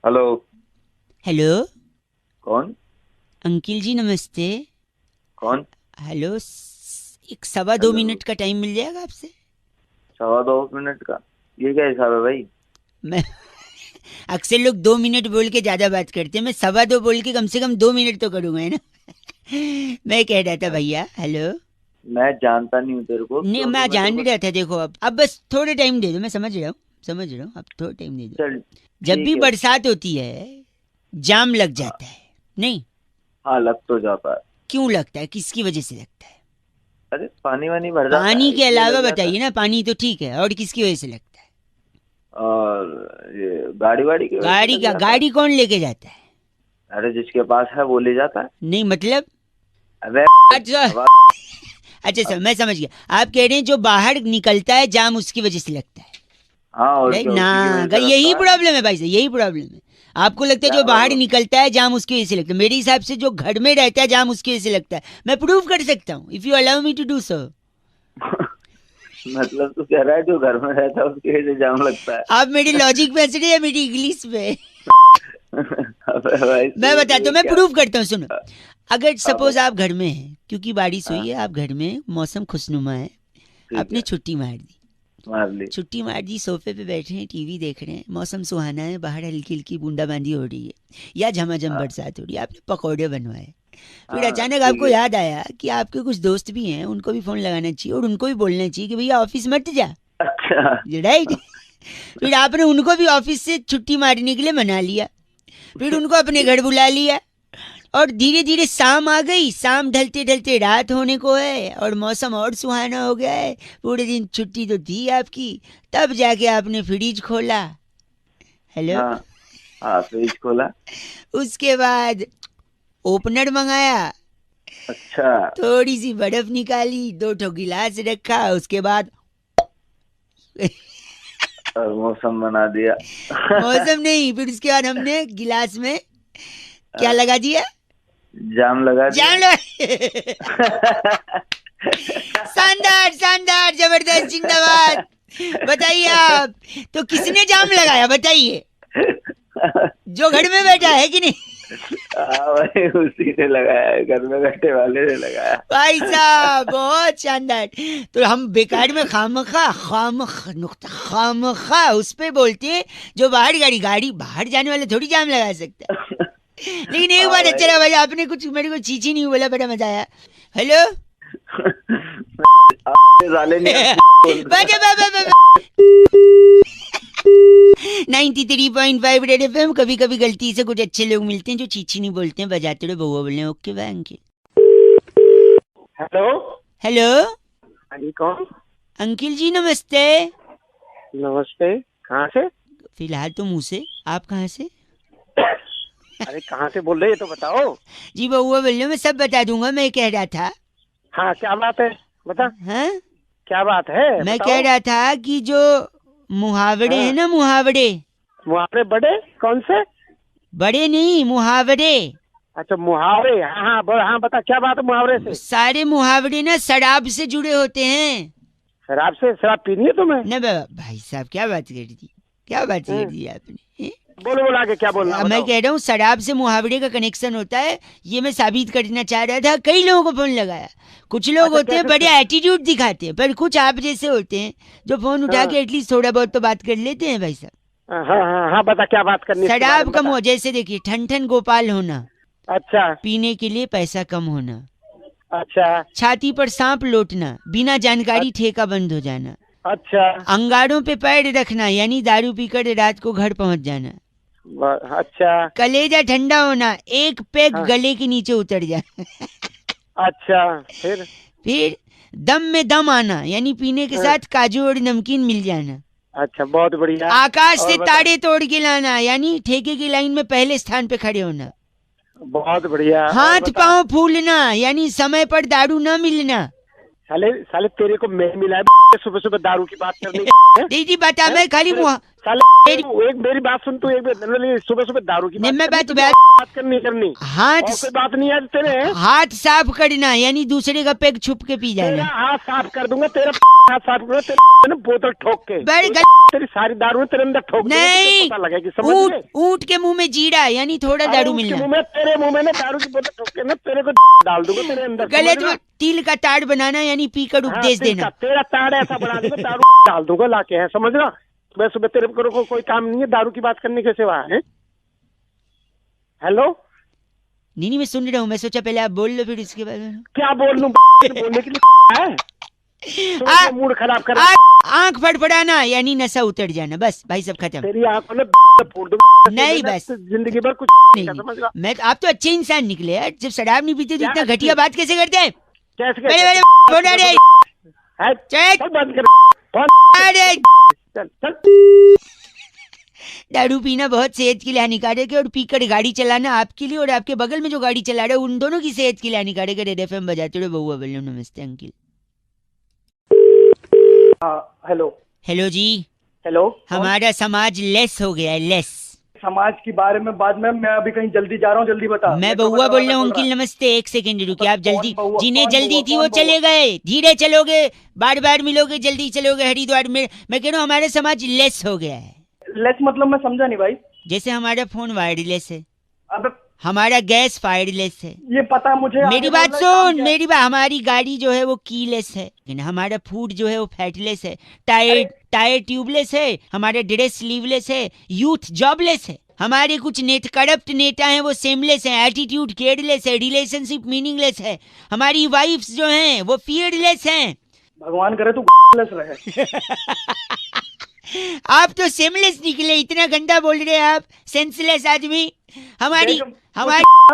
Hello. Hello. कौन? Uncle जी नमस्ते। कौन? हेलो। एक 2.25 मिनट का टाइम मिल जाएगा आपसे? 2.25 मिनट का? ये क्या हिसाब है भाई? मैं अक्सर लोग 2 मिनट बोल के ज्यादा बात करते हैं, मैं 2.25 बोल के कम से कम 2 मिनट तो करूंगा, है ना? मैं कह रहा था भैया, हेलो। मैं जानता नहीं हूँ तेरे को, नहीं, क्यों मैं मैं तेरे जान को? रहा था। देखो, अब बस थोड़ा टाइम दे दो, मैं समझ रहा हूँ। समझ रहा हूँ, अब थोड़ा टाइम दे दो। चल जब भी ठीक है। बरसात होती है, जाम लग हाँ। जाता है। नहीं? हाँ, लग तो जाता है। क्यों लगता है, किसकी वजह से लगता है? अरे पानी वानी भर जाता पानी है के इसलिए अलावा लग जाता है। बताइए ना, पानी तो ठीक है, और किसकी वजह से लगता है? और ये गाड़ी वाड़ी की वजह से गाड़ी लग का जाता है। गाड़ी कौन लेके जाता है? अरे जिसके पास है वो ले जाता है। नहीं मतलब? अबे अच्छा। आवाज। अच्छा सर, मैं समझ गया। आप कह रहे हैं जो बाहर निकलता है जाम, उसकी वजह से लगता है। हाँ, और राइट क्या, ना? उसी की वजह से यही लगता है। प्रॉब्लम है भाई साहब, यही प्रॉब्लम है। आपको लगता है क्या जो बाहर प्रॉब्लम? निकलता है जाम उसकी वजह से लगता है, मेरे हिसाब से जो घर में रहता है जाम उसकी वजह से लगता है। मैं प्रूव कर सकता हूँ, if you allow me to do so. मतलब तू कह रहा है जो घर में रहता है उसकी वजह से जाम लगता है? आप मेरी लॉजिक पे हंस रहे हैं या मेरी इंग्लिश पे? अबे भाई मैं तू बताता ये हूँ, मैं क्या? प्रूव करता हूँ, सुनो। अगर हाँ सपोज बता। आप घर में हैं, क्योंकि बारिश हुई हाँ है, आप घर में, मौसम खुशनुमा है, ठीक आपने है। छुट्टी मार दी। मार ली। छुट्टी मार दी, सोफे पे बैठे हैं, टीवी देख रहे हैं, मौसम सुहाना है, बाहर हल्की हल्की बूंदाबांदी हो रही है या झमाझम हाँ। बरसात हो रही है, आपने पकौड़े बनवाए। फिर हाँ अचानक ठीक आपको है। याद आया कि आपके कुछ दोस्त भी हैं, उनको भी फोन लगाना चाहिए और उनको भी बोलना चाहिए कि भैया ऑफिस मत जा। अच्छा। राइट? फिर आपने उनको भी ऑफिस से छुट्टी मारने के लिए मना लिया, फिर उनको अपने घर बुला लिया, और धीरे धीरे शाम आ गई, शाम ढलते ढलते रात होने को है और मौसम और सुहाना हो गया है। पूरे दिन छुट्टी तो थी आपकी, तब जाके आपने फ्रिज खोला। हेलो? हाँ। हाँ, फ्रिज खोला। उसके बाद ओपनर मंगाया, अच्छा। थोड़ी सी बर्फ निकाली, 2 गिलास रखा, उसके बाद और मौसम बना दिया। मौसम नहीं, फिर उसके बाद हमने गिलास में क्या हाँ, लगा दिया? जाम लगा जाम दिया। लगा। शानदार शानदार, जबरदस्त, जिंदाबाद। बताइए आप, तो किसने जाम लगाया बताइए? जो घर में बैठा है कि नहीं? हाँ भाई, उसी ने लगाया है, घर में बैठे वाले ने लगाया। भाई साहब बहुत शानदार। तो हम बेकार में खामखा उस पे बोलते हैं जो बाहर, गाड़ी गाड़ी बाहर जाने वाले थोड़ी जाम लगा सकता है। लेकिन एक हाँ बात अच्छा भाई। रहा भाई, आपने कुछ मेरे को चीची नहीं बोला, बड़ा मजा आया। हेलो? आपके साले नहीं बोल रहा। बाजा बाबा 93.5 रेड एफएम। कभी कभी गलती से कुछ अच्छे लोग मिलते हैं जो चीची नहीं बोलते हैं, बजाते रहो, बउआ बोलने। Okay bye uncle. Hello. Hello. हाँ जी, कौन? अंकिल जी नमस्ते। नमस्ते। कहाँ से? फिलहाल तो मुंह से, आप कहाँ से? अरे कहाँ से बोल रहे, ये तो बताओ। जी बउआ बोल रहे हो, मैं सब बता दूंगा। मैं कह रहा था, हाँ, क्या बात है? बता। हाँ, क्या बात है, मैं कह बताओ। रहा था कि जो मुहावरे हैं हाँ, ना, मुहावरे, वहाँ पे बड़े कौन से? बड़े नहीं, मुहावरे, अच्छा, मुहावरे। हाँ हाँ, हाँ बता, क्या बात है मुहावरे से? सारे मुहावरे ना शराब से जुड़े होते हैं। शराब से? शराब पीनी है तुम्हें? न भाई साहब, क्या बात कर दी, क्या बात कर हम्म, दी आपने, हैं? बोलो बोलो, आगे क्या बोलना, मैं बताओ। कह रहा हूँ शराब से मुहावरे का कनेक्शन होता है, ये मैं साबित करना चाह रहा था। कई लोगों को फोन लगाया, कुछ लोग अच्छा, होते हैं कैसे बड़े एटीट्यूड दिखाते हैं, पर कुछ आप जैसे होते हैं जो फोन उठा हाँ के एटलीस्ट थोड़ा बहुत तो बात कर लेते हैं भाई साहब। हाँ हाँ हाँ, बता क्या बात करनी है इसके बारे शराब में, कम बता। हो, जैसे देखिए, ठन ठन गोपाल होना, अच्छा। पीने के लिए पैसा कम होना, अच्छा। छाती पर सांप लौटना, बिना जानकारी ठेका बंद हो जाना, अच्छा। अंगारों पे पैर रखना यानी दारू पीकर रात को घर पहुंच जाना, अच्छा। कलेजा ठंडा होना, एक पेग हाँ। गले के नीचे उतर जाना, अच्छा। फिर? फिर दम में दम आना यानी पीने के हाँ, साथ काजू और नमकीन मिल जाना, अच्छा, बहुत बढ़िया। आकाश से और बता। ताड़े तोड़ के लाना यानी ठेके की लाइन में पहले स्थान पे खड़े होना, बहुत बढ़िया, और हाथ बता। पांव फूलना यानी समय पर दारू न मिलना। साले साले तेरे को मैं मिला है सुबह सुबह दारू की बात करने की, हैं? दीदी बता, हैं? मैं खाली फिर साले एक मेरी बात सुन, तू एक सुबह सुबह दारू की बात करनी हाथ और कोई बात नहीं है तेरे। हाथ साफ करना यानी दूसरे का पेग छुप के पी तेरा जाना। हाथ साफ कर दूंगा, तेरा हाथ साफ करूंगा, तेरे बोतल ठोक के तेरी सारी दारू तेरे अंदर ठोक दूंगा, नहीं पता लगेगी। समझ गए? ऊंट के मुंह में जीरा यानी थोड़ा दारू मिलना। मुंह में तेरे मुंह में ना दारू की बोतल ठोक के ना तेरे को डाल दूंगा तेरे अंदर। गले तो तिल का ताड़ बनाना यानी पीकर उपदेश देना। तेरा ताड़ ऐसा बना दूंगा, दारू डाल दूंगा लाके, है समझ रहा। सुबह सुबह तेरे को कोई काम नहीं है दारू की बात करने के सिवा है। हेलो नहीं मैं सुन रहा हूँ, मैं सोचा पहले आप बोल लो फिर उसके बाद क्या बोल लूं बोलने के लिए है। मूड खराब कर आंख फड़फड़ाना यानी नशा उतर जाना। बस भाई सब खत्म। तेरी आंखों में फोड़ दूंगा। नहीं बस जिंदगी भर कुछ नहीं, समझ रहा। मैं आप तो अच्छे इंसान निकले यार। जब शराब नहीं पीते तो इतना घटिया बात कैसे करते हैं? कैसे बड़े बड़े फोन आ रहे है? चल चल बंद कर फोन। अरे चल चल। दारू पीना बहुत सेहत के लिए हानिकारक है और पीकर गाड़ी चलाना आपके लिए और आपके बगल में जो गाड़ी चला रहा है उन दोनों की सेहत के लिए हानिकारक है। रेड एफएम बजाते रहो। बउआ बोलो नमस्ते अंकिल। हेलो हेलो जी। हेलो। हमारा समाज लेस हो गया है, लेस। समाज के बारे में बाद में, मैं अभी कहीं जल्दी जा रहा हूँ, जल्दी बता। मैं बउआ बोल रहा हूँ अंकिल नमस्ते। एक सेकंड रुकिए आप। जल्दी जिन्हें जल्दी थी वो चले गए, धीरे चलोगे बार बार मिलोगे, जल्दी चलोगे हरिद्वार में। मैं कह रहा हूँ हमारा समाज लेस हो गया है। लेस मतलब मैं समझा नहीं भाई। जैसे हमारा फोन वायरलेस है, अब हमारा गैस फायरलेस है। ये पता मुझे। मेरी बात सुन, मेरी बात। हमारी गाड़ी जो है वो कीलेस है, लेकिन हमारा फूड जो है वो फैटलेस है। टायर ट्यूबलेस है, हमारा ड्रेस स्लीवलेस है, यूथ जॉबलेस है। हमारे कुछ करप्ट नेता हैं वो सेमलेस हैं, एटीट्यूड केयरलेस है, रिलेशनशिप मीनिंगलेस है। हमारी वाइफ्स जो हैं वो फियरलेस हैं। भगवान करे तू लेस रहे। आप तो सेमलेस निकले, इतना गंदा बोल रहे हैं आप, सेंसलेस आदमी। हमारी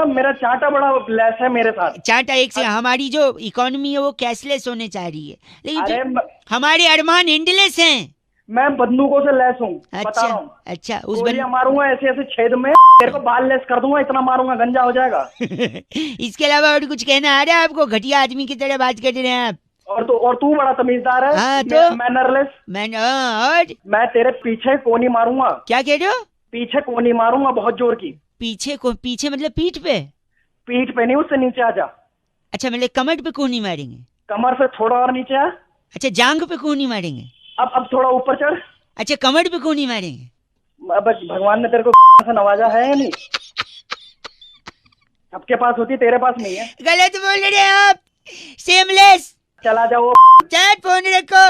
मेरा चाटा बड़ा लेस है मेरे साथ। चाटा एक से हमारी जो इकोनॉमी है वो कैशलेस होने चाह रही है, लेकिन हमारे अरमान एंडलेस हैं। मैं बंदूकों से लेस हूँ। अच्छा उस मारूंगा ऐसे ऐसे छेद में, तेरे को बाल लेस कर दूंगा, इतना मारूंगा गंजा हो जाएगा। इसके अलावा और कुछ कहना आ रहा है आपको? घटिया आदमी की तरह बात कर रहे हैं आप। और तू बड़ा तमीजदार है। हाँ, तो मैनरलेस। और मैं तेरे पीछे कोनी मारूंगा। क्या कह रहे हो? पीछे कोनी मारूंगा बहुत जोर की। पीछे मतलब पीठ पे? पीठ पे नहीं, उससे नीचे आ जा। अच्छा मतलब कमर पे कोनी मारेंगे? कमर से थोड़ा और नीचे आ। अच्छा जांग पे कोनी मारेंगे? अब थोड़ा ऊपर चढ़। अच्छा कमर पे कोनी मारेंगे? अब भगवान ने तेरे को से नवाजा है या नहीं? सबके पास होती है, तेरे पास नहीं है। गलत बोल रहे हैं आप, सेमलेस। चला जाओ। चल फोन रखो,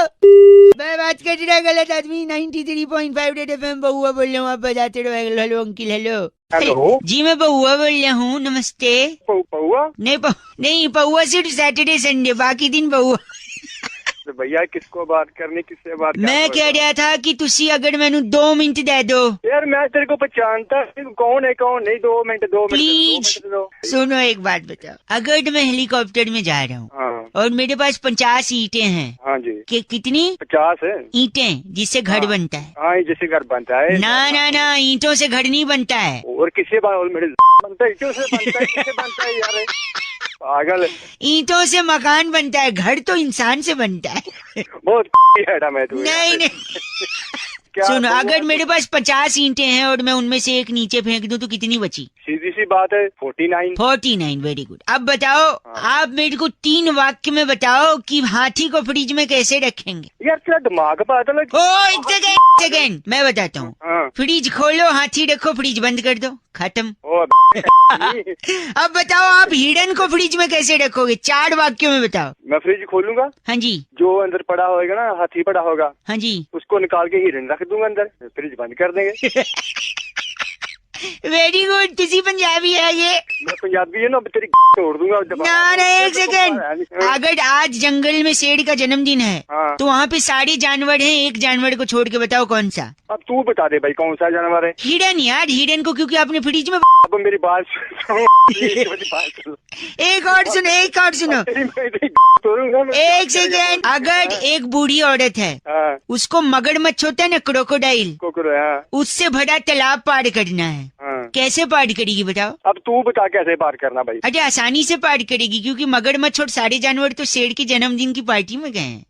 मैं बात कर रहा गलत आदमी। 93.5 रेड एफएम बउआ बोल रहा हूँ, आप बजाते रहो। Hello uncle. हेलो जी, मैं बउआ बोल रहा हूँ। नमस्ते। पौआ? नहीं पौआ सिर्फ सैटरडे संडे, बाकी दिन बउआ। भैया किसको बात करनी, किससे बात करनी? मैं कह रहा था कि तुसी अगर मैनू 2 मिनट दे दो। यार मैं तेरे को पहचानता कौन है कौन नहीं। 2 मिनट प्लीज सुनो, एक बात बताओ। अगर मैं हेलीकॉप्टर में जा रहा हूँ और मेरे पास 50 ईंटें हैं। हाँ जी। कितनी? 50 है ईंटें, जिससे घर बनता है। हाँ, जिससे घर बनता है। ना ईंटों से घर नहीं बनता है। और किससे बनता है? ईंटों से बनता है। किससे बनता है यार? पागल। ईंटों से मकान बनता है, घर तो इंसान से बनता है। बहुत है मैं तू। नहीं सुनो, अगर मेरे पास 50 ईंटें हैं और मैं उनमें से एक नीचे फेंक दूं तो कितनी बची? सीधी सी बात है 49। Very good. अब बताओ आप मेरे को 3 वाक्य में बताओ कि हाथी को फ्रिज में कैसे रखेंगे? यार तेरा दिमाग बादल है। एक सेकेंड मैं बताता हूँ। फ्रिज खोलो, हाथी रखो, फ्रिज बंद कर दो, खत्म। अब बताओ आप हिरन को फ्रिज में कैसे रखोगे? 4 वाक्यों में बताओ। मैं फ्रिज खोलूंगा। हाँ जी। जो अंदर पड़ा होगा ना, हाथी पड़ा होगा। हाँ जी। उसको निकाल के हिरन रख दूंगा अंदर, फ्रिज बंद कर देंगे। Very good. किसी पंजाबी है ये? मैं पंजाबी है ना, तेरी तोड़ दूंगा। ना एक सेकेंड। अगर आज जंगल में शेर का जन्मदिन है तो वहाँ पे सारे जानवर हैं, एक जानवर को छोड़ के बताओ कौन सा? अब तू बता दे भाई कौन सा जानवर है? हिरन यार, हिरन को क्योंकि आपने फ्रिज में। अब मेरी बात एक और सुनो। एक सेकेंड। अगर एक बूढ़ी औरत है, उसको मगरमच्छ होता है ना, क्रोकोडाइल, उससे भरा तालाब पार करना है, कैसे पार करेगी बताओ? अब तू बता कैसे पार करना भाई? अरे आसानी से पार करेगी, क्योंकि मगरमच्छ और सारे जानवर तो शेर के जन्मदिन की पार्टी में गए हैं।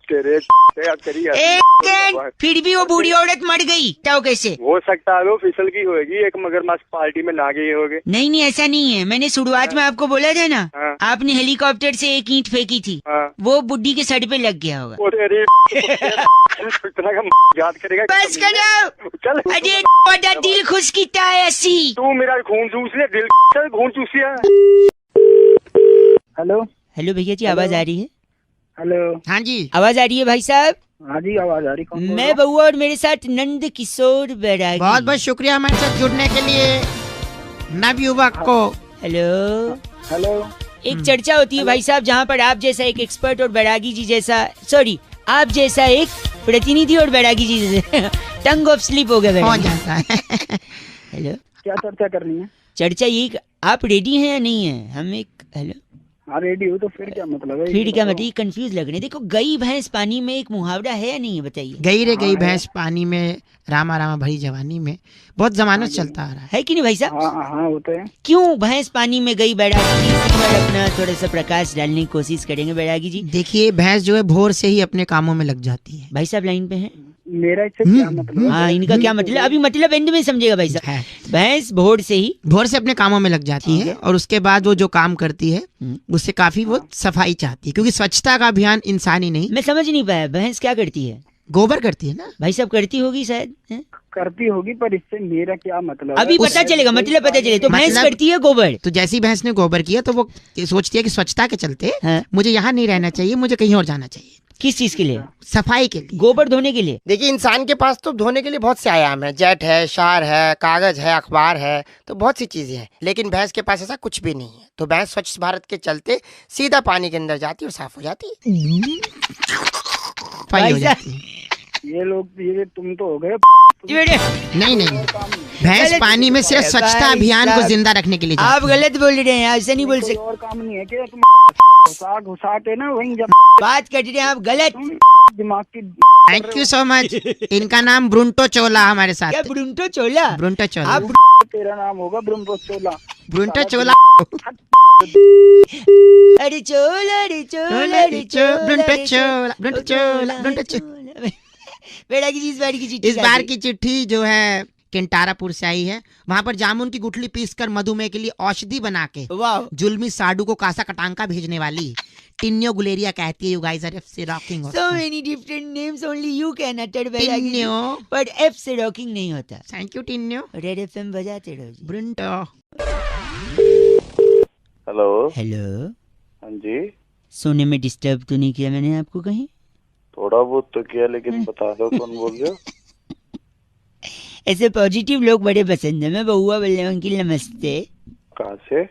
तेरे क्या करी यार? एक सेकंड, फिर भी वो बूढ़ी औरत मर गई तो कैसे? हो सकता है वो फिसल की होगी, एक मगरमच्छ पार्टी में ना गई होगी। नहीं नहीं, ऐसा नहीं है। मैंने शुरुआत में आपको बोला था ना, हाँ। आपने हेलीकॉप्टर से एक ईंट फेंकी थी, हाँ। वो बुड्ढी के सर पे लग गया होगा। वो तेरी इतना का याद करेगा। बस करो। चल अरे बड़ा दिल खुश कीता है ऐसी। तू मेरा खून चूस ले, दिल से खून चूस लिया। हेलो हेलो भैया जी, आवाज आ रही है? हेलो। हाँ जी, आवाज आ रही है भाई साहब? हाँ जी आवाज आ रही। कौन बोल मैं बउआ और मेरे साथ नंद किशोर बैरागी। बहुत बहुत शुक्रिया हमारे साथ जुड़ने के लिए नवयुवक को। हेलो। हेलो। एक चर्चा होती है भाई साहब, जहाँ पर आप जैसा एक एक्सपर्ट और बैरागी जी जैसा, सॉरी, आप जैसा एक प्रतिनिधि और बैरागी जी जैसा टंग ऑफ स्लिप हो गया हो बैरागी। जाता है। हेलो। क्या चर्चा करनी है? चर्चा यही, आप रेडी हैं या नहीं है? हम एक, हेलो, हाँ रेडी हो तो फिर क्या मतलब है? फिर क्या मतलब? कंफ्यूज लग रहे हैं। देखो, गई भैंस पानी में एक मुहावरा है या नहीं है, बताइए। गई रे गई भैंस पानी में, रामा रामा भरी जवानी में, बहुत जमानों से चलता आ रहा है। है कि नहीं भाई साहब? हाँ हाँ वो तो है। क्यों भैंस पानी में गई बैरागी जी? इसी पर अपना थोड़ा सा प्रकाश डालने की कोशिश करेंगे बैरागी जी। देखिए, भैंस जो है भोर से ही अपने कामों में लग जाती है। भाई साहब लाइन पे हैं? मेरा इससे क्या मतलब है? हाँ, इनका क्या मतलब? अभी मतलब एंड में समझेगा भाई साहब। है। भैंस भोर से ही भोर से अपने कामों में लग जाती ठीक है है। और उसके बाद वो जो काम करती है हम्म। उससे काफी वो सफाई चाहती है, क्योंकि स्वच्छता का अभियान इंसान ही नहीं मैं समझ नहीं पाया, भैंस क्या करती है? गोबर करती है ना। भाई साहब करती होगी शायद, हैं? करती होगी, पर इससे मेरा क्या मतलब है? अभी पता चलेगा, मतलब पता चले। तो भैंस मतलब- करती है गोबर। तो जैसी भैंस ने गोबर किया तो वो ये सोचती है कि स्वच्छता के चलते हाँ। मुझे यहाँ नहीं रहना चाहिए, मुझे कहीं और जाना चाहिए, किस चीज के लिए? सफाई के लिए। गोबर धोने के लिए? देखिए, इंसान के पास तो धोने के लिए बहुत से आयाम है। जेट है, शार है, कागज है, अखबार है, तो बहुत सी चीजें हैं। लेकिन भैंस के पास ऐसा कुछ भी नहीं है। तो भैंस स्वच्छ भारत के चलते सीधा पानी के अंदर जाती है और साफ हो जाती है। सफाई हो भाई जाती है। ये लोग, ये तुम तो हो गए। नहीं नहीं, भैंस गलत पानी में सिर्फ स्वच्छता भाई अभियान को साहब, जिंदा रखने के लिए आप जाती है। गलत बोल रहे हैं, ऐसा नहीं बोल कोई सकते। और काम नहीं है क्या? तुम घुसा के ना वहीं जब बात कर रहे हैं आप गलत। दिमाग की थैंक यू सो मच। इनका नाम ब्रुंटो चोला हमारे साथ क्या है। ब्रुंटो चोला? ब्रुंटो चोला। आप तेरा नाम होगा ब्रह्मो चोला। ब्रुंटो चोला। अरे चोला, अरे चोला, अरे चोला, ब्रुंटो अरे चोला, ब्रुंटो चोला, ब्रुंटो चोला। चोला। बेड़ा की इस बार की चिट्ठी इस बार की चिट्ठी जो है केंटारापुर से आई है। वहाँ पर जामुन की गुठली पीसकर मधुमेह के लिए औषधि बना के वाह। जुल्मी साडू को कासा कटांका भेजने वाली टिन्यो गुलेरिया कहती है, यू गाइस आर एफ से rocking. So many different names only you can utter, Bairagi ji. Tinyo. पर एफ से रॉकिंग नहीं होता। Thank you Tinyo. Red FM बजाते रहो जी। ब्रुंटो। हेलो। हेलो। हाँ जी। सोने में डिस्टर्ब तो नहीं किया मैंने आपको कहीं? थोड़ा बहुत तो किया, लेकिन बता दो कौन बोल रहे हो? ऐसे पॉजिटिव लोग बड़े पसंद है। मैं बउआ बोल रहा हूँ अंकिल, नमस्ते। कहाँ से?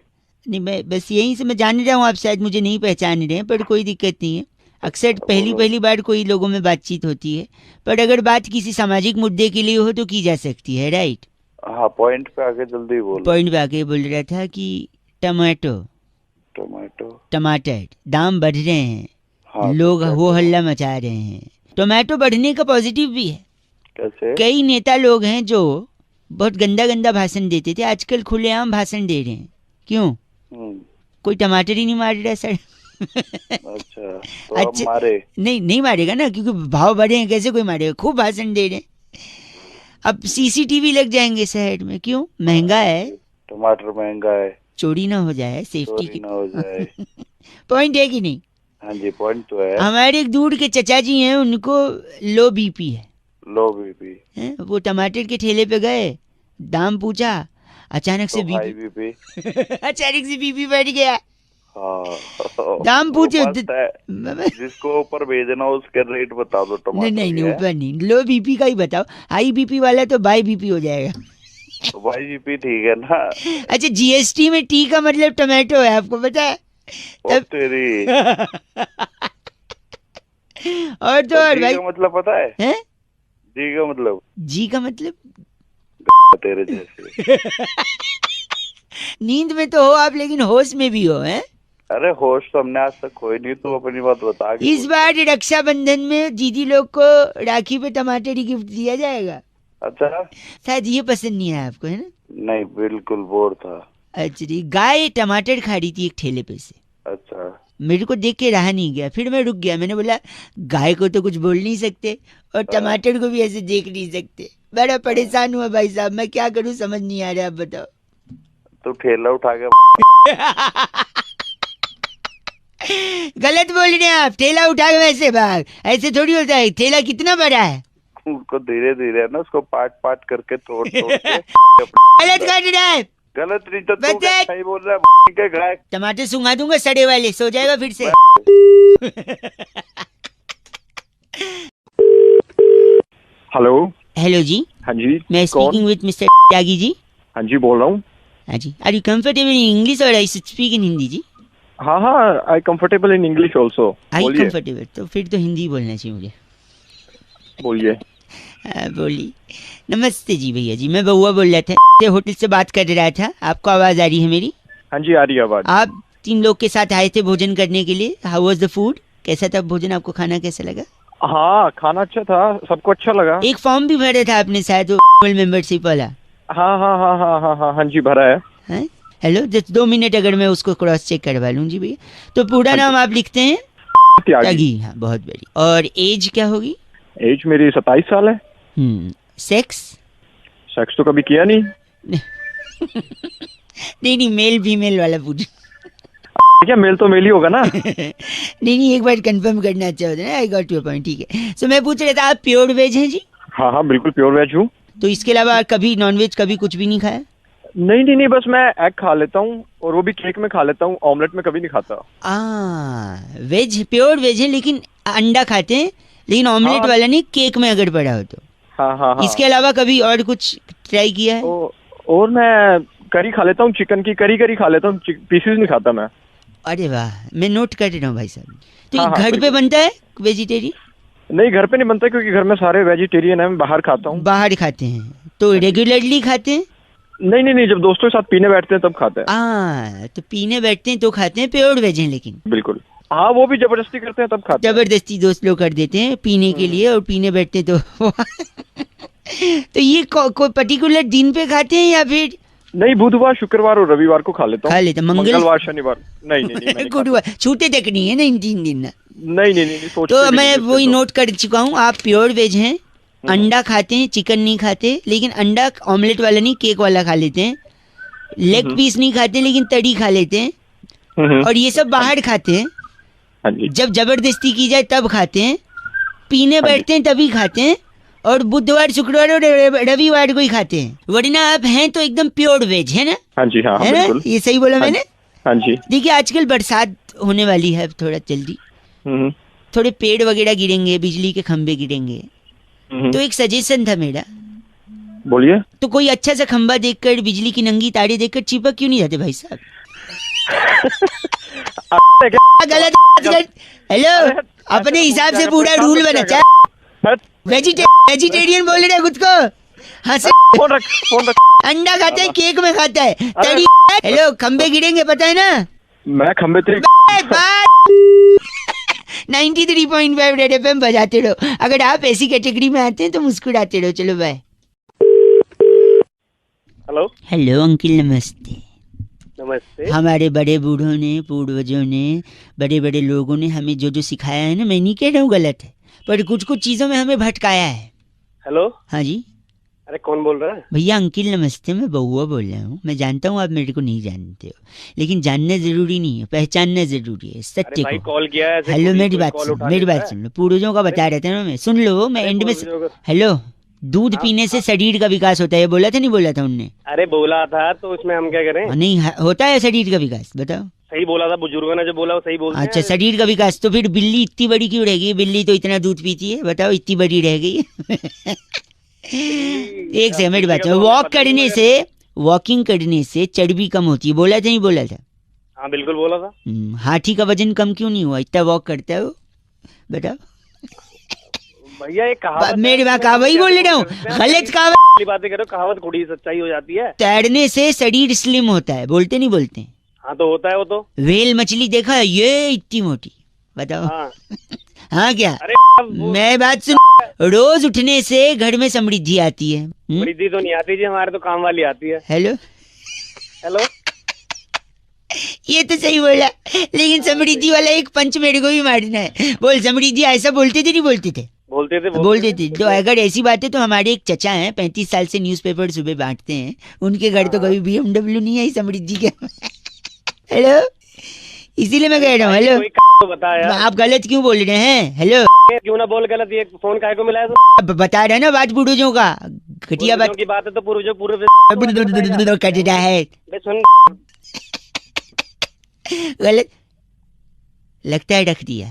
नहीं, मैं बस यहीं से, मैं जान रहा हूँ आप शायद मुझे नहीं पहचान रहे हैं, पर कोई दिक्कत नहीं है। अक्सर पहली बार कोई लोगों में बातचीत होती है, पर अगर बात किसी सामाजिक मुद्दे के लिए हो तो की जा सकती है, राइट? हाँ, पॉइंट पे आके जल्दी बोलो। पॉइंट पे आके बोल रहा था कि टमाटो टमाटर दाम बढ़ रहे हैं। हाँ, लोग तो क्या हो करूं? हल्ला मचा रहे हैं। टोमेटो बढ़ने का पॉजिटिव भी है। कैसे? कई नेता लोग हैं जो बहुत गंदा गंदा भाषण देते थे, आजकल खुलेआम भाषण दे रहे हैं। क्यों? कोई टमाटर ही नहीं मार रहा सर। अच्छा, तो अब अच्छा। मारे? नहीं मारेगा ना, क्योंकि भाव बढ़े हैं, कैसे कोई मारेगा? खूब भाषण दे रहे हैं। अब सीसीटीवी लग जाएंगे शहर में। क्यों? महंगा है, टमाटर महंगा है, चोरी ना हो जाए, सेफ्टी चोरी की ना हो जाए। पॉइंट है कि नहीं? हाँ जी, पॉइंट तो है। हमारे एक दूर के चचा जी हैं, उनको लो बीपी है। लो बीपी हैं? वो टमाटर के ठेले पे गए, दाम पूछा, अचानक से तो हाई बीपी बीपी। अचानक से बीपी बढ़ गया। हाँ, दाम वो पूछे मस्त है। जिसको ऊपर भेजना उसके रेट बता दो टमाटर नहीं के। ऊपर नहीं, लो बीपी का ही बताओ। हाई बीपी वाला तो बाई बीपी हो जाएगा। तो भाई बीपी ठीक है ना? अच्छा, जीएसटी में टी का मतलब टोमेटो है, आपको पता है? और तेरी और तो और जी भाई का मतलब पता है? हैं? जी का मतलब जी का मतलब तेरे जैसे। नींद में तो हो आप, लेकिन होश में भी हो, हैं? अरे होश तो हमने आज तक खोई नहीं, तो अपनी बात बता के इस बार रक्षाबंधन में दीदी लोग को राखी पे टमाटर ही गिफ्ट दिया जाएगा। अच्छा, शायद ये पसंद नहीं आया आपको, है ना? नहीं बिल्कुल बोर था। अच्छा, गाय टमाटर खा रही थी एक ठेले पे से। अच्छा, मेरे को देख के रहा नहीं गया, फिर मैं रुक गया। मैंने बोला गाय को तो कुछ बोल नहीं सकते और टमाटर को भी ऐसे देख नहीं सकते। बड़ा परेशान हुआ भाई साहब, मैं क्या करूं समझ नहीं आ रहा, आप बताओ। तो ठेला उठा के गलत बोल रहे हैं आप, ठेला उठा के वैसे भाग, ऐसे थोड़ी होता है। ठेला कितना बड़ा है? उसको धीरे धीरे ना उसको पाट पाट करके तोड़ के गलत काट रहा है। गलत नहीं तो तू बच्चे! सही बोल रहा है के गाय। टमाटर सूंघा दूंगा सड़े वाले, सो जाएगा फिर से। हेलो। हेलो जी, हाँ जी। मैं कौन? Speaking with mister Tyagi ji. हाँ जी बोल रहा हूँ। हाँ जी, are you comfortable in English और आई स्पीक इन हिंदी जी? हाँ हाँ, I comfortable in English also. I बोलिए कंफर्टेबल, तो फिर तो हिंदी बोलना चाहिए मुझे। बोलिए। हाँ, बोलिए। नमस्ते जी भैया जी, मैं बउआ बोल रहा था, होटल से बात कर रहा था। आपको आवाज आ रही है मेरी? हाँ जी आ रही है आवाज। आप 3 लोग के साथ आए थे भोजन करने के लिए। How was the food? कैसा था भोजन? आपको खाना कैसा लगा? हाँ खाना अच्छा था, सबको अच्छा लगा। एक फॉर्म भी भरा था आपने शायद, वो मेंबरशिप वाला। हाँ हाँ हाँ हाँ हाँ हाँ हाँ जी भरा है। हैं? हेलो, जस्ट 2 मिनट अगर मैं उसको क्रॉस चेक करवा लूँ जी भैया। तो पूरा नाम आप लिखते हैं? त्यागी। त्यागी, हाँ बहुत बढ़िया। और एज क्या होगी? एज मेरी 27 साल है। सेक्स? सेक्स तो कभी किया नहीं। नहीं, मेल फीमेल वाला पूछ। क्या मेल तो मेल ही होगा ना। नहीं, एक बार कंफर्म करना अच्छा होता है ना। आई गॉट योर पॉइंट, ठीक है। सो मैं पूछ रहा था, आप प्योर वेज हैं जी? हाँ हाँ बिल्कुल प्योर वेज हूँ। तो इसके अलावा कभी नॉन वेज कभी कुछ भी नहीं खाया? नहीं नहीं नहीं, बस मैं एग खा लेता हूँ और वो भी केक में खा लेता हूँ, ऑमलेट में कभी नहीं खाता। वेज, प्योर वेज है लेकिन अंडा खाते हैं, लेकिन ऑमलेट हाँ। वाला नहीं, केक में अगर पड़ा हो तो। हाँ हाँ हाँ। इसके अलावा कभी और कुछ ट्राई किया है? और मैं करी खा लेता हूँ, चिकन की करी खा लेता हूँ, पीसेस नहीं खाता मैं। अरे वाह, मैं नोट कर रहा हूँ भाई साहब। तो हाँ, ये हाँ, घर पे बिल्कुल। बनता है वेजिटेरियन? नहीं घर पे नहीं बनता क्योंकि घर में सारे वेजिटेरियन है, मैं बाहर खाता हूँ। बाहर खाते हैं तो रेगुलरली खाते हैं? नहीं नहीं नहीं, जब दोस्तों के साथ पीने बैठते हैं तब खाते हैं। तो पीने बैठते हैं तो खाते हैं, प्योर वेज हैं लेकिन। बिल्कुल हाँ, वो भी जबरदस्ती करते हैं तब खाते हैं। जबरदस्ती दोस्त लोग कर देते हैं पीने के लिए, और पीने बैठते हैं तो तो ये कोई पर्टिकुलर दिन पे खाते हैं या फिर? नहीं, बुधवार शुक्रवार और रविवार को खा लेता हूँ। खा लेते हैं। मंगलवार शनिवार नहीं नहीं नहीं, मैं नहीं गुरुवार छूटे तक नहीं है ना इन 3 दिन ना। खाता। नहीं नहीं नहीं, सोचते तो भी मैं नहीं वही तो। नोट कर चुका हूँ, आप प्योर वेज हैं। अंडा खाते हैं, चिकन नहीं खाते, लेकिन अंडा ऑमलेट वाला नहीं, केक वाला खा लेते हैं। लेग पीस नहीं खाते लेकिन तड़ी खा लेते हैं। और ये सब बाहर खाते हैं, हाँ जी। जब जबरदस्ती की जाए तब खाते हैं। पीने बैठते हैं तभी खाते हैं, और बुधवार शुक्रवार और रविवार को ही खाते हैं। वरना आप हैं तो एकदम प्योर वेज है ना? हाँ जी हाँ हाँ, है ना? बिल्कुल। ये सही बोला मैंने? हाँ जी। देखिए आजकल बरसात होने वाली है थोड़ा जल्दी, थोड़े पेड़ वगैरह गिरेंगे, बिजली के खंभे गिरेंगे। तो एक सजेशन था मेरा, बोलिए। तो कोई अच्छा सा खंभा देखकर, बिजली की नंगी तारे देखकर चिपक क्यों नहीं जाते भाई साहब? गलत बात। हेलो, अपने हिसाब से पूरा रूल बना। वेजिटेरियन बोल रहे खुद को, हंसे। फोन रख। अंडा खाता है, केक में खाता है, तड़ी। हेलो, खंबे गिरेंगे पता है ना? मैं खंबे थे। 93.5 रेड एफएम बजाते रहो। अगर आप ऐसी कैटेगरी में आते हैं तो मुस्कुराते रहो। चलो बाय। हेलो। हेलो अंकिल, नमस्ते। नमस्ते। हमारे बड़े बूढ़ों ने, पूर्वजों ने, बड़े बड़े लोगों ने हमें जो जो सिखाया है ना, मैं नहीं कह रहा हूँ गलत है, पर कुछ कुछ चीजों में हमें भटकाया है। हेलो। हाँ जी अरे कौन बोल रहा है? भैया, अंकिल नमस्ते, मैं बउआ बोल रहा हूँ। मैं जानता हूँ आप मेरे को नहीं जानते हो, लेकिन जानना जरूरी नहीं है, पहचानना जरूरी है सत्य भाई को। कॉल किया है ऐसे हेलो, कोई मेरी कॉल बात सुन, उठा मेरी लेता बात है? सुन लो। पूर्वजों का बता रहे थे ना, मैं सुन लो, मैं एंड में। हेलो, दूध पीने से शरीर का विकास होता है, ये बोला था नहीं बोला था उनने? अरे बोला था, तो इसमें हम क्या करें? नहीं होता है शरीर का विकास, बताओ। सही बोला था, बुजुर्गों ने जो बोला वो सही बोलते हैं। अच्छा, शरीर का विकास। तो फिर बिल्ली इतनी बड़ी क्यों रह गई? बिल्ली तो इतना दूध पीती है, बताओ, इतनी बड़ी रह गई। एक सेकंड, मेरी बात सुनो। वॉकिंग करने से चर्बी कम होती है, बोला था नहीं बोला था? हाँ बिल्कुल बोला था। हाथी का वजन कम क्यों नहीं हुआ? इतना वॉक करता है वो, बताओ। भैया एक कहावत, मेरी बात कहा, वही बोल रहा हूँ, गलत कहावत। बातें करो, कहावत खुड़ी सच्चाई हो जाती है। तैरने से शरीर स्लिम होता है, बोलते नहीं बोलते? हाँ तो होता है वो तो। व्हेल मछली देखा है, ये इतनी मोटी, बताओ। हाँ। हाँ क्या? अरे मैं बात सुन, रोज उठने से घर में समृद्धि आती है। समृद्धि तो नहीं आती जी, हमारे तो काम वाली आती है। हेलो। हेलो। ये तो सही बोला, लेकिन समृद्धि वाला एक पंच मेरे को भी मारना है। बोल समृद्धि, ऐसा बोलते थे नहीं बोलते थे? बोलते थे। तो अगर ऐसी बात है तो हमारे एक चचा हैं, 35 साल से न्यूज़पेपर सुबह बांटते हैं, उनके घर तो कभी BMW नहीं आई समृद्धि के। हेलो, इसीलिए मैं कह रहा हूँ हेलो। तो बता यार, आप गलत क्यों बोल रहे हैं? हेलो, क्यों ना बोल गलत, ये फोन काहे को मिला है? अब बता रहे ना बात पूर्वजों का, घटिया बात की बात है तो पूर्व कट रहा है। सुन, गलत लगता है, रख दिया।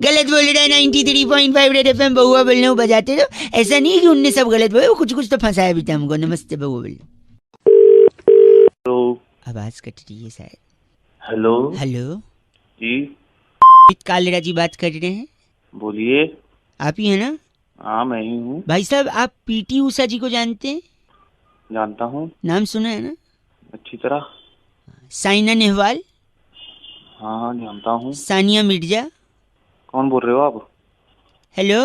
गलत बोल रहा है। 93.5 रेड FM बहुआ बोलने को बजाते रहो। ऐसा नहीं है कि उनने सब गलत बोले, कुछ कुछ तो फंसाया भी था हमको। नमस्ते बहुआ बोल। हेलो आवाज कट रही है शायद। हेलो हेलो जी, कालेरा जी बात कर रहे हैं। बोलिए। आप ही है ना? हाँ मैं ही हूँ। भाई साहब, आप PT उषा जी को जानते हैं? जानता हूँ, नाम सुना है ना? अच्छी तरह। साइना नेहवाल, हाँ हाँ जानता हूँ। सानिया मिर्जा। कौन बोल रहे हो आप? हेलो,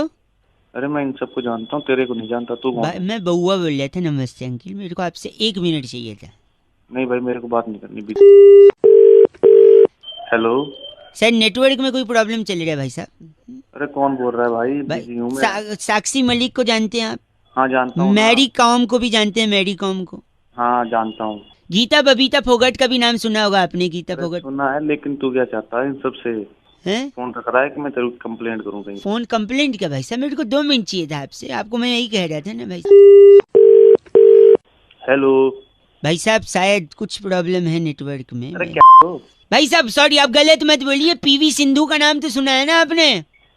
अरे मैं इन सबको जानता हूँ, तेरे को नहीं जानता। तू कौन है? मैं बउआ बोल रहा था। नमस्ते अंकिल, मेरे को आपसे 1 मिनट चाहिए था। नहीं भाई, मेरे को बात नहीं करनी। हेलो सर, नेटवर्क में कोई प्रॉब्लम चल रहा है भाई साहब। अरे कौन बोल रहा है भाई? बिजी हूँ मैं। साक्षी मलिक को जानते हैं आप? हाँ जानता हूँ। मैरी कॉम को भी जानते हैं? मैरी कॉम को? हाँ जानता हूँ। गीता बबीता फोगट का भी नाम सुना होगा आपने? गीता फोगट सुना है, लेकिन तू क्या चाहता है इन सबसे? हैं? फोन रख रहा है कि मैं तेरे को कंप्लेंट करूँ कहीं? फोन कंप्लेंट क्या भाई साहब? मेरे को 2 मिनट चाहिए था आपसे। आपको मैं यही कह रहा था ना भाई। हेलो भाई साहब, शायद कुछ प्रॉब्लम है नेटवर्क में। अरे क्या हो? भाई साहब सॉरी, आप गलत मत बोलिए। PV सिंधु का नाम तो सुना है ना आपने?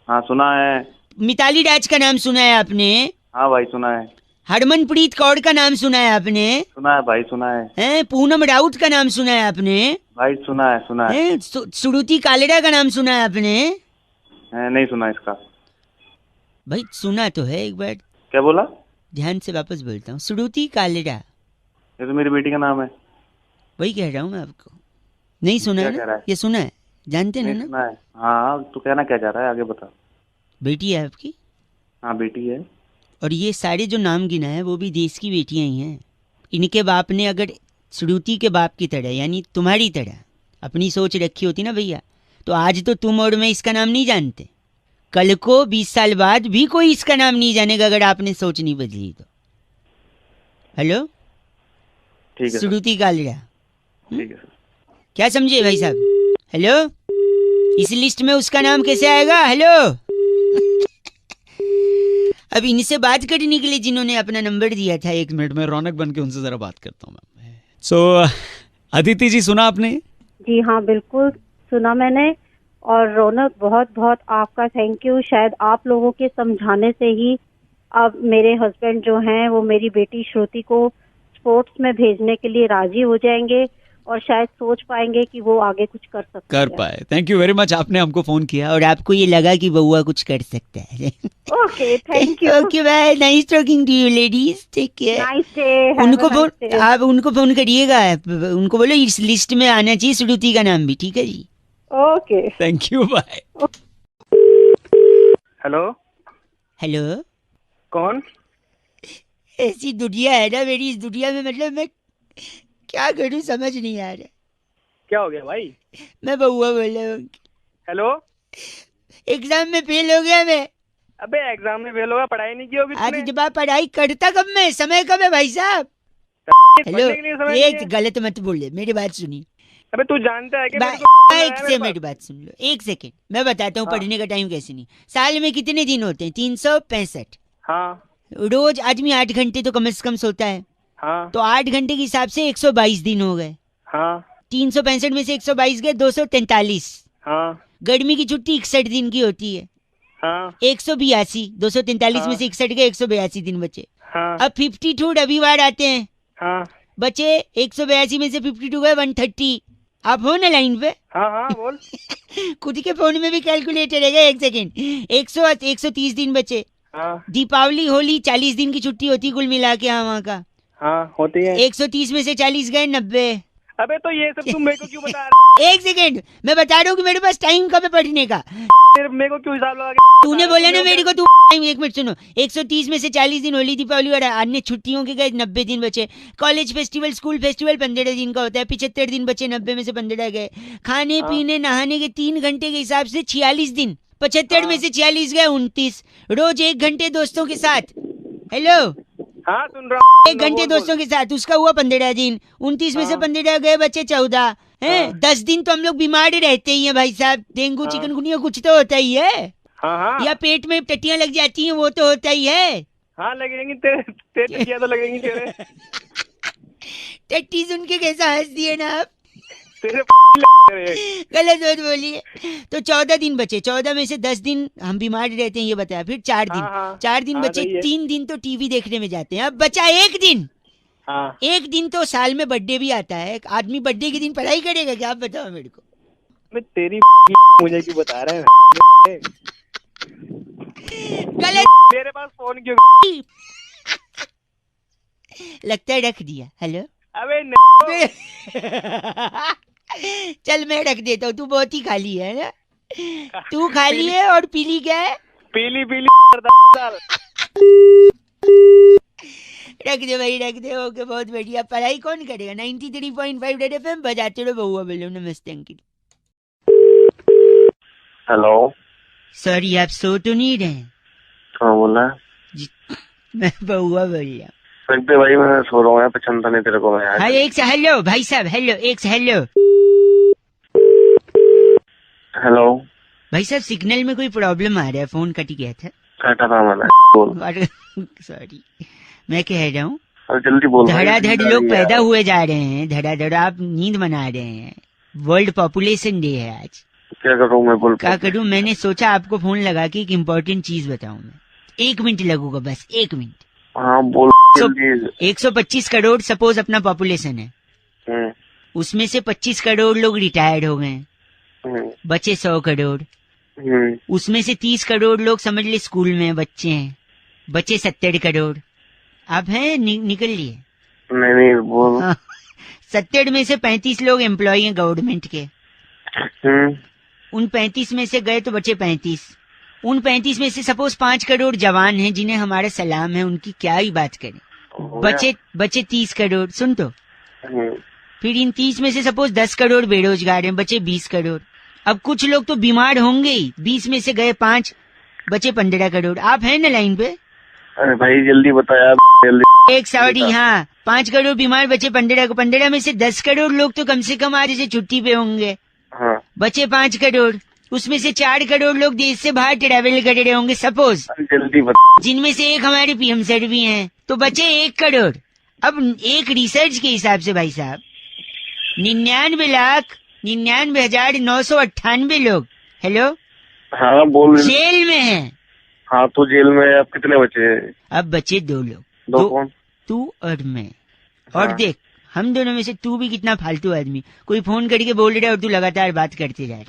हाँ सुना है। मिताली राज का नाम सुना है आपने? हाँ भाई सुना है। हरमनप्रीत कौर का नाम सुना है आपने? सुना है भाई, सुना है। हैं? पूनम राउत का नाम सुना है आपने? भाई सुना है, सुना है। हैं? श्रुति कालेरा का नाम सुना है आपने? नहीं सुना इसका। भाई सुना तो है, एक बार क्या बोला? ध्यान से वापस बोलता हूँ। श्रुति कालेरा, ये तो मेरी बेटी का नाम है। वही कह रहा हूँ मैं आपको। नहीं सुना क्या है कह रहा ना? है? ये सुना है, जानते हैं नहीं ना? सुना है। हाँ तू कहना क्या चाह रहा है, आगे बता। बेटी है आपकी? हाँ बेटी है। और ये सारे जो नाम गिना है वो भी देश की बेटियां ही हैं। इनके बाप ने अगर श्रुति के बाप की तरह, यानी तुम्हारी तरह अपनी सोच रखी होती ना भैया, तो आज तो तुम और मैं इसका नाम नहीं जानते। कल को 20 साल बाद भी कोई इसका नाम नहीं जानेगा, अगर आपने सोच नहीं बदली तो। हेलो, ठीक है सर। श्रुति कालेरा, ठीक है सर। क्या समझे भाई साहब? हेलो, इस लिस्ट में उसका नाम कैसे आएगा? हेलो, अब इनसे बात करने के लिए जिन्होंने अपना नंबर दिया था, 1 मिनट में रौनक बन के उनसे जरा बात करता हूँ मैं। सो अदिति जी, सुना आपने? जी हाँ, बिल्कुल सुना मैंने। और रौनक, बहुत बहुत आपका थैंक यू। शायद आप लोगों के समझाने से ही अब मेरे हस्बैंड जो हैं वो मेरी बेटी श्रुति को स्पोर्ट्स में भेजने के लिए राजी हो जाएंगे और शायद सोच पाएंगे कि वो आगे कुछ कर सकते हैं। कर पाए। थैंक यू वेरी मच, आपने हमको फोन किया और आपको ये लगा कि बउआ कुछ कर सकता है। Okay, thank you. Okay bye, nice talking to you ladies, take care. Nice day. उनको फोन, आप उनको फोन करिएगा, उनको बोलो इस लिस्ट में आना चाहिए श्रुति का नाम भी, ठीक है जी? Okay, thank you, bye. Hello, hello, कौन? ऐसी दुनिया है ना मेरी, इस दुनिया में मतलब मैं क्या करूं समझ नहीं आ रहा। क्या हो गया भाई? मैं बउआ बोल रहा हूँ। हेलो, एग्जाम में फेल हो गया मैं। अबे एग्जाम में फेल होगा, पढ़ाई नहीं की होगी आज तूने? जब आप पढ़ाई करता कब मैं, समय कब है भाई साहब? हेलो, पढ़ने के लिए समय नहीं एक है? गलत मत बोलिए, मेरी बात सुनिए। अबे तू जानता है कि मेरे को एक मेरे से पास? मेरी बात सुन लो, 1 सेकेंड मैं बताता हूँ। हाँ। पढ़ने का टाइम कैसे नहीं। साल में कितने दिन होते हैं? 365। हाँ रोज आदमी 8 घंटे तो कम से कम सोता है, हाँ तो 8 घंटे के हिसाब से 122 दिन हो गए। हाँ 365 में से 122 गए 243। हाँ गर्मी की छुट्टी 61 दिन की होती है। हाँ 182, 243 में से 61 गए, 182 दिन बचे। हाँ अब 52 रविवार आते हैं, हाँ बचे 182 में से 52 गए 130। आप हो ना लाइन पे? हाँ हाँ बोल। खुद के फोन में भी कैलकुलेटर है, 1 सेकेंड। 130 दिन बचे। हाँ दीपावली, होली 40 दिन की छुट्टी होती कुल मिला के। हाँ वहाँ का हाँ होती है। 130 में से 40 गए 90। अबे तो ये सब तुम मेरे को क्यों बता रहे एक सेकेंड, मैं बता रहा हूँ कि मेरे पास टाइम कब है पढ़ने का। हो? मेरे को क्यों हिसाब लगा के तूने बोला ना मेरे को, तू एक मिनट सुनो, 130 में से 40 दिन होली दीपावली और अन्य छुट्टियों के गए 90 दिन बचे। कॉलेज फेस्टिवल स्कूल फेस्टिवल 15 दिन का होता है, 75 दिन बचे, 90 में से 15 गए। खाने पीने नहाने के 3 घंटे के हिसाब से 46 दिन, 75 में से 46 गए 29। रोज 1 घंटे दोस्तों के साथ, हेलो, हाँ सुन रहा हूँ। 1 घंटे दोस्तों के साथ, उसका हुआ 15 दिन। 29 में से 15 गए, बचे 14 है। 10 दिन तो हम लोग बीमार रहते ही हैं भाई साहब, डेंगू चिकनगुनिया कुछ तो होता ही है, हाँ हाँ या पेट में टट्टियां लग जाती हैं, वो तो होता ही है। हाँ लगेंगी तेरे टटिया तो लगेंगी तेरे टट्टी सुन के कैसा हंस दिए ना आप, तेरे गलत मत बोलिए। तो 14 दिन बचे, 14 में से 10 दिन हम बीमार रहते हैं ये बताया, फिर 4 दिन, हाँ, 4 दिन हाँ, बचे, सही है। 3 दिन तो टीवी देखने में जाते हैं। अब बचा 1 दिन, हाँ 1 दिन तो साल में बर्थडे भी आता है। आदमी बर्थडे के दिन पढ़ाई करेगा क्या, आप बताओ मेरे को। मैं तेरी मुझे क्यों बता रहे हैं? गलत, मेरे पास फोन क्यों? लगता है रख दिया। हेलो, अबे नहीं। चल मैं रख देता हूँ, तू बहुत ही खाली है ना, तू खाली है और पीली क्या है, पीली पीली साल। रख दे भाई रख दे। ओके, बहुत बढ़िया। पढ़ाई कौन करेगा? 93.5 रेड एफएम बजाते रहो। बहुआ बोलो। नमस्ते अंकिल। हेलो, सॉरी, आप सो तो नहीं रहे? हाँ बोला। मैं बहुआ बोल रहा हूँ। सकते भाई, मैं सो रहा हूँ यार, पसंद नहीं तेरे को मैं यार। हाँ, एक से हेलो भाई साहब, हेलो, एक से हेलो। हेलो भाई साहब, सिग्नल में कोई प्रॉब्लम आ रहा है, फोन कट गया था। काटा था मैंने, बोल। सॉरी, मैं कह रहा हूँ अरे जल्दी बोल भाई, धड़ाधड़ नींद आ लोग रही है पैदा यार। हुए जा रहे हैं, धड़ाधड़ आप नींद मना रहे हैं। वर्ल्ड पॉपुलेशन डे है आज। क्या करूँ मैं, बोल। क्या करूँ? मैंने सोचा आपको फोन लगा के एक इम्पोर्टेंट चीज बताऊं मैं। 1 मिनट लगूगा, बस 1 मिनट। हाँ बोल जल्दी। 125 करोड़ सपोज अपना पॉपुलेशन है, हम्म, उसमें से 25 करोड़ लोग रिटायर्ड हो गए, हम्म, बचे 100 करोड़। उसमें से 30 करोड़ लोग समझ ले स्कूल में बच्चे हैं, बचे 70 करोड़। आप हैं निकल लिए। नहीं नहीं बोल। हाँ, 70 में से 35 लोग एम्प्लॉय हैं गवर्नमेंट के। उन 35 में से गए तो बचे 35। उन 35 में से सपोज 5 करोड़ जवान हैं जिन्हें हमारा सलाम है, उनकी क्या ही बात करें। बचे 30 करोड़। सुन तो, फिर इन 30 में से सपोज 10 करोड़ बेरोजगार हैं, बचे 20 करोड़। अब कुछ लोग तो बीमार होंगे ही, 20 में से गए 5, बचे 15 करोड़। आप हैं ना लाइन पे? अरे भाई जल्दी बता यार, जल्दी। एक सॉरी, हाँ, 5 करोड़ बीमार, बचे 15 को। 15 में से 10 करोड़ लोग तो कम से कम आज से छुट्टी पे होंगे, हाँ बचे 5 करोड़। उसमें से 4 करोड़ लोग देश से बाहर ट्रैवल कर रहे होंगे सपोज, जल्दी बता। जिनमें से एक हमारे पीएम सर भी हैं, तो बचे 1 करोड़। अब एक रिसर्च के हिसाब से भाई साहब 99,99,998 लोग, हेलो, हाँ बोल। जेल में हैं। हाँ तो जेल में अब कितने बचे? अब बचे 2 लोग, दो कौन? तू और मैं। और हाँ। देख, हम दोनों में से तू भी कितना फालतू आदमी, कोई फोन करके बोल रहा है और तू लगातार बात करते जा रहा है।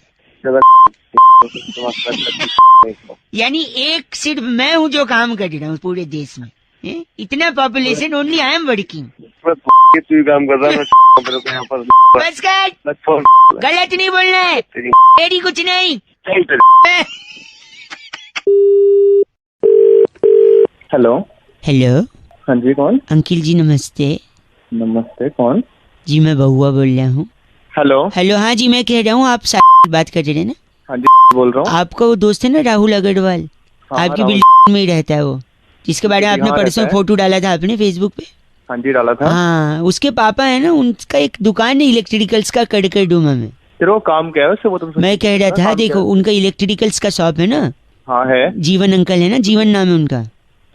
यानी एक सिर्फ मैं हूँ जो काम कर रहा हूँ पूरे देश में। इतना population, only I am working. तू ही काम कर रहा है, मैं मेरे को यहाँ पर बस कर, गलत नहीं बोलना है, तेरी कुछ नहीं। हेलो। हेलो, हाँ जी, कौन? अंकिल जी नमस्ते। नमस्ते, कौन? जी मैं बहुआ बोल रहा हूँ। हेलो। हेलो, हाँ जी, मैं कह रहा हूँ आप बात कर रहे हैं ना? हाँ जी बोल रहा हूँ। आपका वो दोस्त है ना राहुल अग्रवाल, हाँ, आपकी राहुल। बिल्डिंग में ही रहता है वो, जिसके बारे में आपने यहाँ परसों रहता है। फोटो डाला था आपने फेसबुक पे। हाँ जी डाला था। हाँ, उसके पापा है ना, उनका एक दुकान है इलेक्ट्रिकल्स का कड़कड़डूमा में। तेरे को काम क्या है उससे, वो तुम? मैं कह रहा था, काम देखो क्या है? उनका इलेक्ट्रिकल्स का शॉप है ना। हाँ है। जीवन अंकल है ना, जीवन नाम है उनका।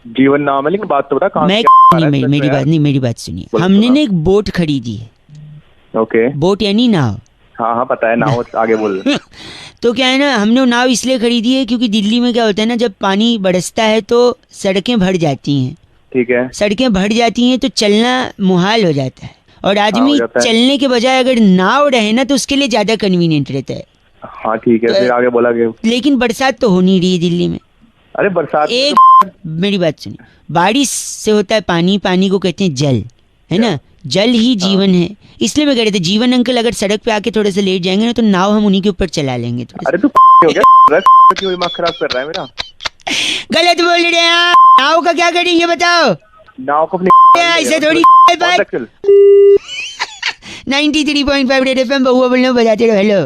जीवन नाम है, लेकिन बात तो बता काम मैं क्या नहीं, है मेरी इसमें मेरी यार? बात नहीं, मेरी बात सुनिए। बोलो, हमने बोलो। ना एक बोट खरीदी है। ओके। बोट यानी नाव। हाँ हाँ पता है ना, वो आगे बोल। तो क्या है ना, हमने वो नाव इसलिए खरीदी है क्योंकि दिल्ली में क्या होता है ना, जब पानी बरसता है तो सड़कें भर जाती हैं। ठीक है। सड़कें भर जाती हैं तो चलना मुहाल हो जाता है, और आदमी हो जाता है। चलने के बजाय अगर नाव रहे ना तो उसके लिए ज्यादा कन्वीनियंट रहता है। हाँ ठीक है, फिर आगे बोला गया। लेकिन बरसात तो हो नहीं रही है दिल्ली में। अरे बरसात में एक मेरी बात सुनिए, बारिश से होता है पानी, पानी को कहते हैं जल, है ना, जल ही जीवन है। इसलिए मैं कह रहे थे जीवन अंकल अगर सड़क पे आके थोड़े से लेट जाएंगे ना तो नाव हम उन्हीं के ऊपर चला लेंगे थोड़ा अरे तू हो गया क्यों दिमाग खराब कर रहा है मेरा? गलत बोल रहे हैं आप। नाव का क्या करेंगे बताओ? नाव को अपनी ऐसे थोड़ी बात। 93.5 रेड एफएम बहुआ बोलना बजाते रहो। हेलो